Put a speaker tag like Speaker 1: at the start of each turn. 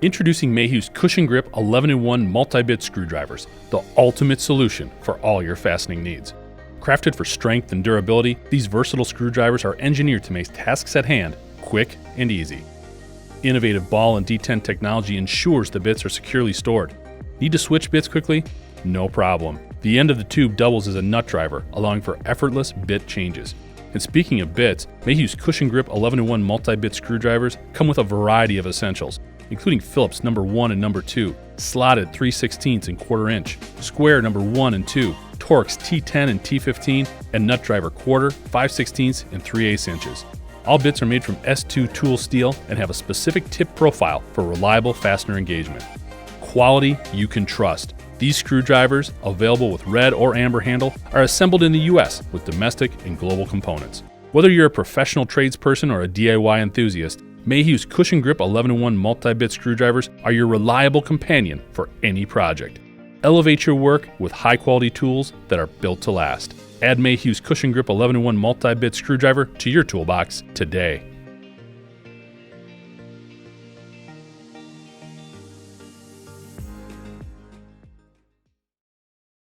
Speaker 1: Introducing Mayhew's Cushin Grip 11-in-1 multi-bit screwdrivers, the ultimate solution for all your fastening needs. Crafted for strength and durability, these versatile screwdrivers are engineered to make tasks at hand quick and easy. Innovative ball and detent technology ensures the bits are securely stored. Need to switch bits quickly? No problem. The end of the tube doubles as a nut driver, allowing for effortless bit changes. And speaking of bits, Mayhew's Cushin Grip 11-in-1 multi-bit screwdrivers come with a variety of essentials, including Phillips No. 1 and No. 2, slotted 3/16 and 1/4 inch, square No. 1 and 2, Torx T10 and T15, and nut driver 1/4, 5/16 and 3/8 inches. All bits are made from S2 tool steel and have a specific tip profile for reliable fastener engagement. Quality you can trust. These screwdrivers, available with red or amber handle, are assembled in the US with domestic and global components. Whether you're a professional tradesperson or a DIY enthusiast, Mayhew's Cushin Grip 11-in-1 multi-bit screwdrivers are your reliable companion for any project. Elevate your work with high-quality tools that are built to last. Add Mayhew's Cushin Grip 11-in-1 multi-bit screwdriver to your toolbox today.